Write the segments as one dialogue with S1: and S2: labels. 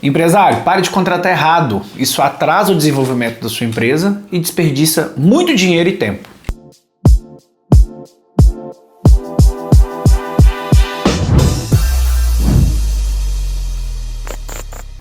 S1: Empresário, pare de contratar errado. Isso atrasa o desenvolvimento da sua empresa e desperdiça muito dinheiro e tempo.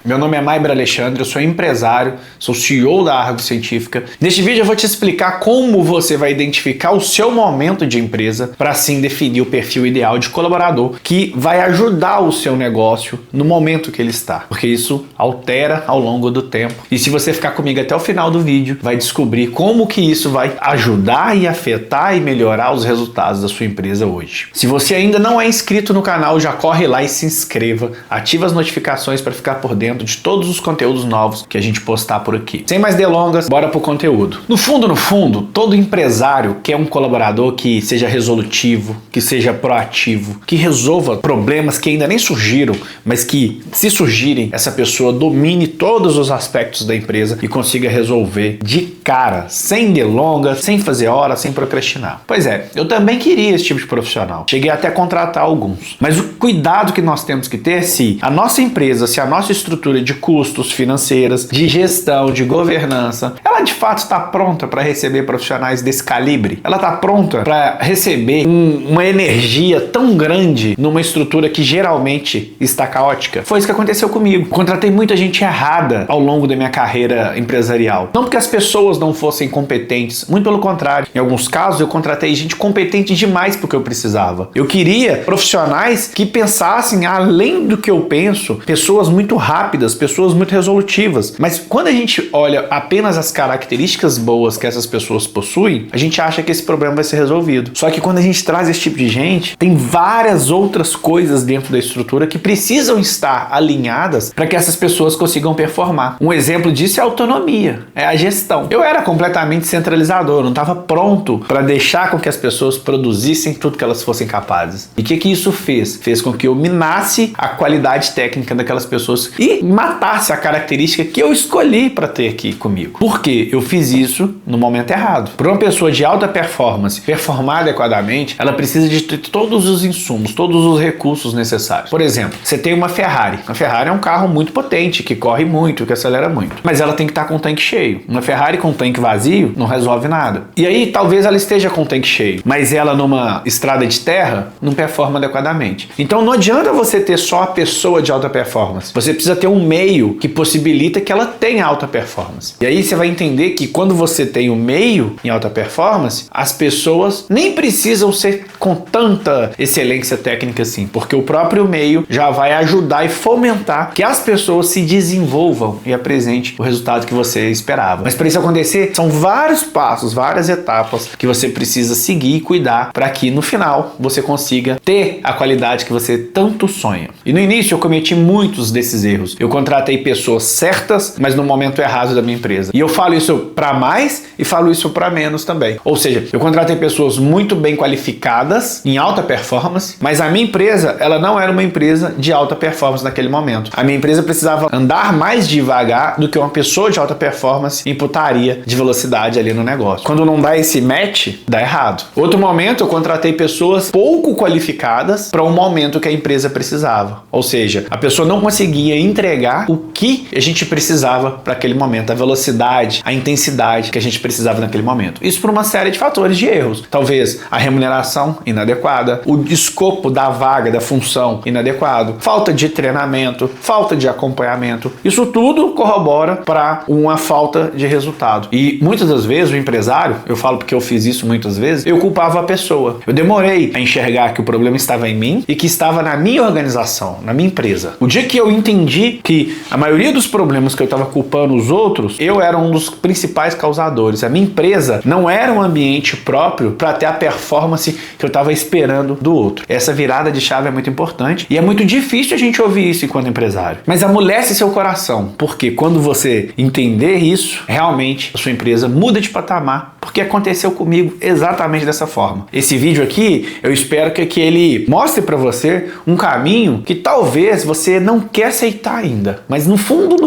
S1: Meu nome é Maiber Alexandre, eu sou empresário, sou CEO da Argo Científica. Neste vídeo eu vou te explicar como você vai identificar o seu momento de empresa para assim definir o perfil ideal de colaborador que vai ajudar o seu negócio no momento que ele está, porque isso altera ao longo do tempo. E se você ficar comigo até o final do vídeo, vai descobrir como que isso vai ajudar e afetar e melhorar os resultados da sua empresa hoje. Se você ainda não é inscrito no canal, já corre lá e se inscreva, ativa as notificações para ficar por dentro de todos os conteúdos novos que a gente postar por aqui. Sem mais delongas, bora pro conteúdo. No fundo, todo empresário quer um colaborador que seja resolutivo, que seja proativo, que resolva problemas que ainda nem surgiram, mas que, se surgirem, essa pessoa domine todos os aspectos da empresa e consiga resolver de cara, sem delongas, sem fazer hora, sem procrastinar. Pois é, eu também queria esse tipo de profissional. Cheguei até a contratar alguns. Mas o cuidado que nós temos que ter se a nossa empresa, se a nossa estrutura de custos financeiras, de gestão, de governança, ela de fato está pronta para receber profissionais desse calibre? Ela está pronta para receber uma energia tão grande numa estrutura que geralmente está caótica? Foi isso que aconteceu comigo. Contratei muita gente errada ao longo da minha carreira empresarial. Não porque as pessoas não fossem competentes, muito pelo contrário. Em alguns casos eu contratei gente competente demais porque eu precisava. Eu queria profissionais que pensassem além do que eu penso, pessoas muito rápidas, pessoas muito resolutivas. Mas quando a gente olha apenas as características boas que essas pessoas possuem, a gente acha que esse problema vai ser resolvido. Só que quando a gente traz esse tipo de gente, tem várias outras coisas dentro da estrutura que precisam estar alinhadas para que essas pessoas consigam performar. Um exemplo disso é a autonomia, é a gestão. Eu era completamente centralizador, não estava pronto para deixar com que as pessoas produzissem tudo que elas fossem capazes. E o que isso fez? Fez com que eu minasse a qualidade técnica daquelas pessoas e matasse a característica que eu escolhi para ter aqui comigo. Por quê? Eu fiz isso no momento errado. Para uma pessoa de alta performance performar adequadamente, ela precisa de ter todos os insumos, todos os recursos necessários. Por exemplo, você tem uma Ferrari. A Ferrari é um carro muito potente, que corre muito, que acelera muito. Mas ela tem que estar com o tanque cheio. Uma Ferrari com o tanque vazio não resolve nada. E aí, talvez ela esteja com o tanque cheio, mas ela numa estrada de terra não performa adequadamente. Então não adianta você ter só a pessoa de alta performance. Você precisa ter um meio que possibilita que ela tenha alta performance. E aí você vai entender que quando você tem o meio em alta performance, as pessoas nem precisam ser com tanta excelência técnica assim, porque o próprio meio já vai ajudar e fomentar que as pessoas se desenvolvam e apresentem o resultado que você esperava. Mas para isso acontecer, são vários passos, várias etapas que você precisa seguir e cuidar para que no final você consiga ter a qualidade que você tanto sonha. E no início eu cometi muitos desses erros. Eu contratei pessoas certas, mas no momento errado da minha empresa. E eu falo isso para mais e falo isso para menos também. Ou seja, eu contratei pessoas muito bem qualificadas, em alta performance, mas a minha empresa, ela não era uma empresa de alta performance naquele momento. A minha empresa precisava andar mais devagar do que uma pessoa de alta performance imputaria de velocidade ali no negócio. Quando não dá esse match, dá errado. Outro momento, eu contratei pessoas pouco qualificadas para um momento que a empresa precisava. Ou seja, a pessoa não conseguia entregar o que a gente precisava para aquele momento, a velocidade, a intensidade que a gente precisava naquele momento. Isso por uma série de fatores de erros. Talvez a remuneração inadequada, o escopo da vaga, da função inadequado, falta de treinamento, falta de acompanhamento. Isso tudo corrobora para uma falta de resultado. E muitas das vezes o empresário, eu falo porque eu fiz isso muitas vezes, eu culpava a pessoa. Eu demorei a enxergar que o problema estava em mim e que estava na minha organização, na minha empresa. O dia que eu entendi que a maioria dos problemas que eu estava culpando os outros, eu era um dos principais causadores. A minha empresa não era um ambiente próprio para ter a performance que eu estava esperando do outro. Essa virada de chave é muito importante e é muito difícil a gente ouvir isso enquanto empresário. Mas amolece seu coração, porque quando você entender isso, realmente a sua empresa muda de patamar, porque aconteceu comigo exatamente dessa forma. Esse vídeo aqui, eu espero que ele mostre para você um caminho que talvez você não quer aceitar ainda, mas no fundo,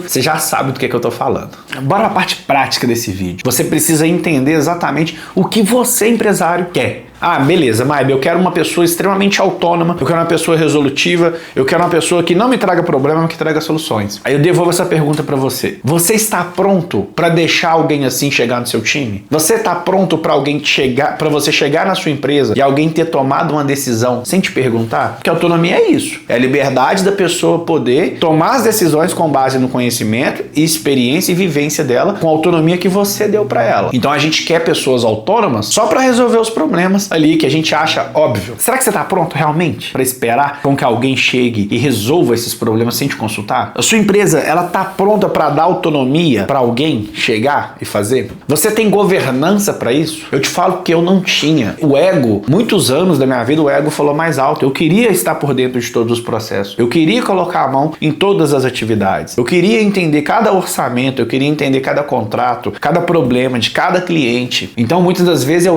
S1: você já sabe do que eu tô falando. Bora à parte prática desse vídeo. Você precisa entender exatamente o que você, empresário, quer. Ah, beleza, Maib, eu quero uma pessoa extremamente autônoma, eu quero uma pessoa resolutiva, eu quero uma pessoa que não me traga problema, mas que traga soluções. Aí eu devolvo essa pergunta pra você. Você está pronto pra deixar alguém assim chegar no seu time? Você está pronto pra alguém chegar, para você chegar na sua empresa e alguém ter tomado uma decisão sem te perguntar? Porque autonomia é isso. É a liberdade da pessoa poder tomar as decisões com base no conhecimento, experiência e vivência dela, com a autonomia que você deu pra ela. Então a gente quer pessoas autônomas só pra resolver os problemas ali que a gente acha óbvio. Será que você tá pronto realmente pra esperar com que alguém chegue e resolva esses problemas sem te consultar? A sua empresa, ela tá pronta pra dar autonomia pra alguém chegar e fazer? Você tem governança pra isso? Eu te falo que eu não tinha. O ego, muitos anos da minha vida, o ego falou mais alto. Eu queria estar por dentro de todos os processos. Eu queria colocar a mão em todas as atividades. Eu queria entender cada orçamento, eu queria entender cada contrato, cada problema de cada cliente. Então, muitas das vezes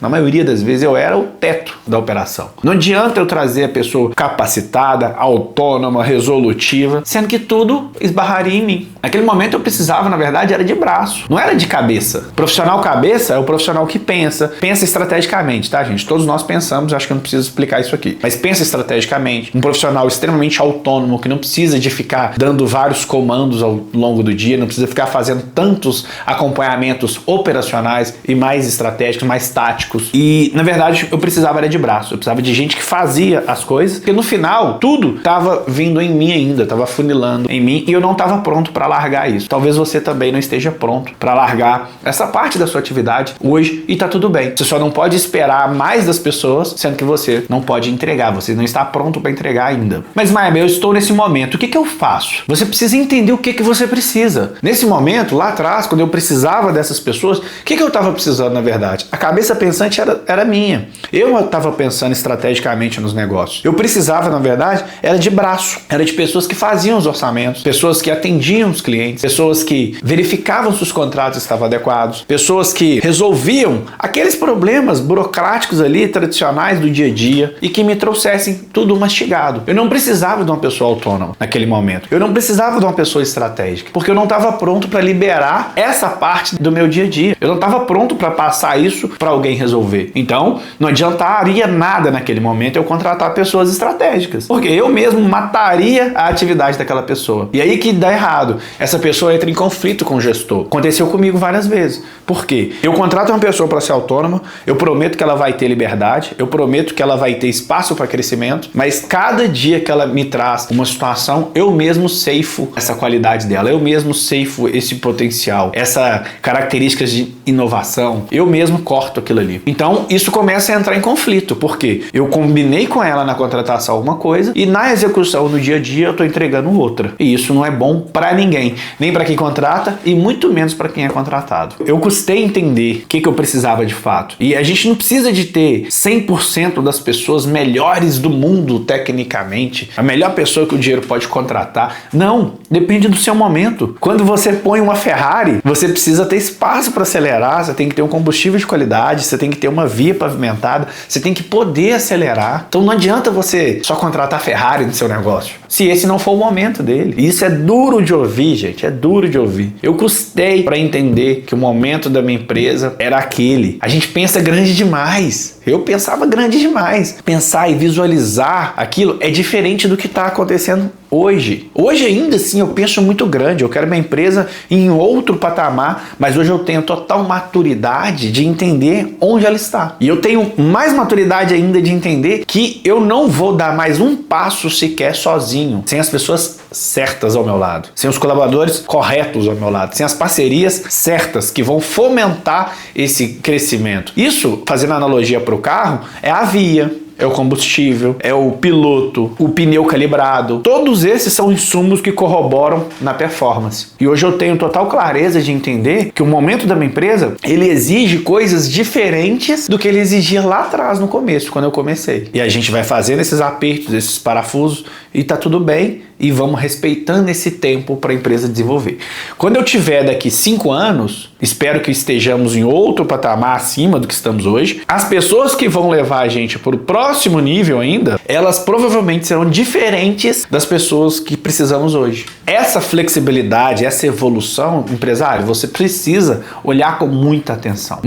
S1: na maioria das vezes eu era o teto da operação. Não adianta eu trazer a pessoa capacitada, autônoma, resolutiva, sendo que tudo esbarraria em mim. Naquele momento eu precisava, na verdade, era de braço, não era de cabeça. Profissional cabeça é o profissional que pensa estrategicamente, tá, gente? Todos nós pensamos, acho que eu não preciso explicar isso aqui, mas pensa estrategicamente. Um profissional extremamente autônomo, que não precisa de ficar dando vários comandos ao longo do dia, não precisa ficar fazendo tantos acompanhamentos operacionais e mais estratégicos, mais táticos. E, na verdade, eu precisava era de braço, eu precisava de gente que fazia as coisas, porque no final, tudo estava vindo em mim ainda, estava funilando em mim, e eu não estava pronto para largar isso. Talvez você também não esteja pronto para largar essa parte da sua atividade hoje, e tá tudo bem. Você só não pode esperar mais das pessoas, sendo que você não pode entregar, você não está pronto para entregar ainda. Mas, Maia, eu estou nesse momento, o que eu faço? Você precisa entender o que você precisa. Nesse momento, lá atrás, quando eu precisava dessas pessoas, o que eu estava precisando, na verdade? A cabeça pensante era minha. Eu estava pensando estrategicamente nos negócios. Eu precisava, na verdade, era de braço. Era de pessoas que faziam os orçamentos, pessoas que atendiam os clientes, pessoas que verificavam se os contratos estavam adequados, pessoas que resolviam aqueles problemas burocráticos ali, tradicionais do dia a dia, e que me trouxessem tudo mastigado. Eu não precisava de uma pessoa autônoma naquele momento. Eu não precisava de uma pessoa estratégica, porque eu não estava pronto para liberar essa parte do meu dia a dia. Eu não estava pronto para passar isso para alguém resolver. Então, não adiantaria nada naquele momento eu contratar pessoas estratégicas, porque eu mesmo mataria a atividade daquela pessoa. E aí que dá errado. Essa pessoa entra em conflito com o gestor. Aconteceu comigo várias vezes. Por quê? Eu contrato uma pessoa para ser autônoma, eu prometo que ela vai ter liberdade, eu prometo que ela vai ter espaço para crescimento, mas cada dia que ela me traz uma situação, eu mesmo ceifo essa qualidade dela, eu mesmo ceifo esse potencial, essa características de inovação, eu mesmo corto aquilo ali. Então, isso começa a entrar em conflito, porque eu combinei com ela na contratação uma coisa e na execução no dia a dia eu estou entregando outra. E isso não é bom para ninguém, nem para quem contrata e muito menos para quem é contratado. Eu custei entender o que eu precisava de fato. E a gente não precisa de ter 100% das pessoas melhores do mundo tecnicamente, a melhor pessoa que o dinheiro pode contratar. Não, depende do seu momento. Quando você põe uma Ferrari, você precisa ter espaço para acelerar, você tem que ter um combustível de qualidade, você tem que ter uma via pavimentada, você tem que poder acelerar. Então não adianta você só contratar Ferrari no seu negócio, se esse não for o momento dele. E isso é duro de ouvir, gente, é duro de ouvir. Eu custei para entender que o momento da minha empresa era aquele. A gente pensa grande demais. Eu pensava grande demais. Pensar e visualizar aquilo é diferente do que está acontecendo hoje. Hoje ainda assim eu penso muito grande, eu quero minha empresa em outro patamar, mas hoje eu tenho total maturidade de entender onde ela está. E eu tenho mais maturidade ainda de entender que eu não vou dar mais um passo sequer sozinho, sem as pessoas certas ao meu lado, sem os colaboradores corretos ao meu lado, sem as parcerias certas que vão fomentar esse crescimento. Isso, fazendo analogia para o carro, é a via, é o combustível, é o piloto, o pneu calibrado. Todos esses são insumos que corroboram na performance. E hoje eu tenho total clareza de entender que o momento da minha empresa, ele exige coisas diferentes do que ele exigia lá atrás no começo, quando eu comecei. E a gente vai fazendo esses apertos, esses parafusos, e tá tudo bem. e vamos respeitando esse tempo para a empresa desenvolver. Quando eu tiver daqui 5 anos, espero que estejamos em outro patamar acima do que estamos hoje, as pessoas que vão levar a gente para o próximo nível ainda, elas provavelmente serão diferentes das pessoas que precisamos hoje. Essa flexibilidade, essa evolução, empresário, você precisa olhar com muita atenção,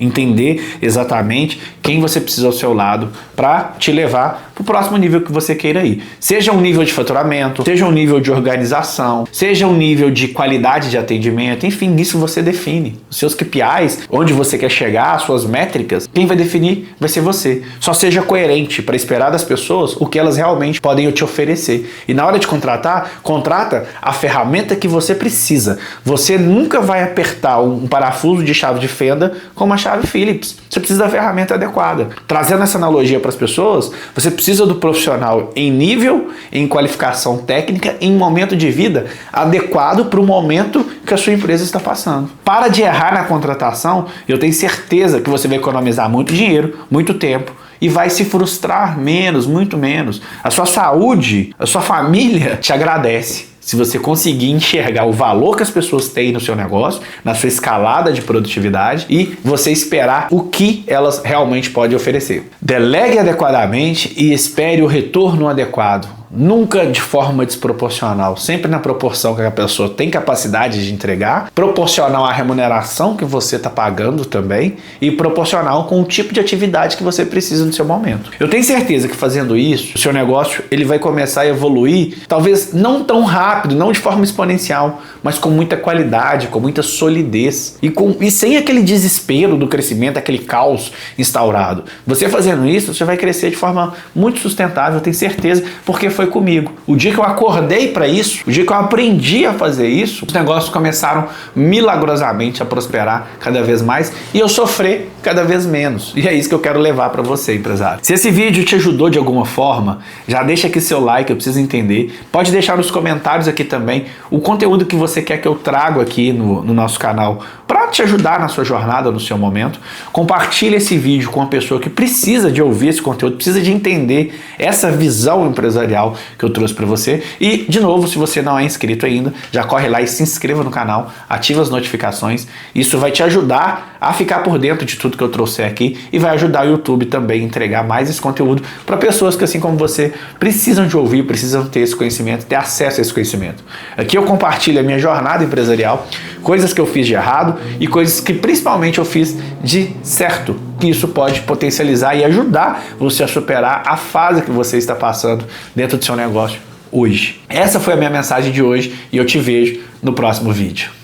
S1: entender exatamente quem você precisa ao seu lado para te levar para o próximo nível que você queira ir. Seja um nível de faturamento, seja um nível de organização, seja um nível de qualidade de atendimento, enfim, isso você define. Os seus KPIs, onde você quer chegar, as suas métricas, quem vai definir vai ser você. Só seja coerente para esperar das pessoas o que elas realmente podem te oferecer. E na hora de contratar, contrata a ferramenta que você precisa. Você nunca vai apertar um parafuso de chave de fenda com uma chave Phillips. Você precisa da ferramenta adequada. Trazendo essa analogia para as pessoas, você precisa do profissional em nível, em qualificação técnica, em momento de vida adequado para o momento que a sua empresa está passando. Para de errar na contratação, eu tenho certeza que você vai economizar muito dinheiro, muito tempo e vai se frustrar menos, muito menos. A sua saúde, a sua família te agradece. Se você conseguir enxergar o valor que as pessoas têm no seu negócio, na sua escalada de produtividade e você esperar o que elas realmente podem oferecer. Delegue adequadamente e espere o retorno adequado. Nunca de forma desproporcional, sempre na proporção que a pessoa tem capacidade de entregar, proporcional à remuneração que você está pagando também e proporcional com o tipo de atividade que você precisa no seu momento. Eu tenho certeza que fazendo isso, o seu negócio ele vai começar a evoluir, talvez não tão rápido, não de forma exponencial, mas com muita qualidade, com muita solidez e sem aquele desespero do crescimento, aquele caos instaurado. Você fazendo isso, você vai crescer de forma muito sustentável, eu tenho certeza, porque foi comigo. O dia que eu acordei para isso, o dia que eu aprendi a fazer isso, os negócios começaram milagrosamente a prosperar cada vez mais e eu sofrer cada vez menos. E é isso que eu quero levar para você, empresário. Se esse vídeo te ajudou de alguma forma, já deixa aqui seu like, eu preciso entender. Pode deixar nos comentários aqui também o conteúdo que você quer que eu trago aqui no nosso canal para te ajudar na sua jornada, no seu momento. Compartilhe esse vídeo com uma pessoa que precisa de ouvir esse conteúdo, precisa de entender essa visão empresarial que eu trouxe para você. E, de novo, se você não é inscrito ainda, já corre lá e se inscreva no canal, ativa as notificações. Isso vai te ajudar a ficar por dentro de tudo que eu trouxe aqui e vai ajudar o YouTube também a entregar mais esse conteúdo para pessoas que, assim como você, precisam de ouvir, precisam ter esse conhecimento, ter acesso a esse conhecimento. Aqui eu compartilho a minha jornada empresarial, coisas que eu fiz de errado e coisas que principalmente eu fiz de certo, que isso pode potencializar e ajudar você a superar a fase que você está passando dentro do seu negócio hoje. Essa foi a minha mensagem de hoje e eu te vejo no próximo vídeo.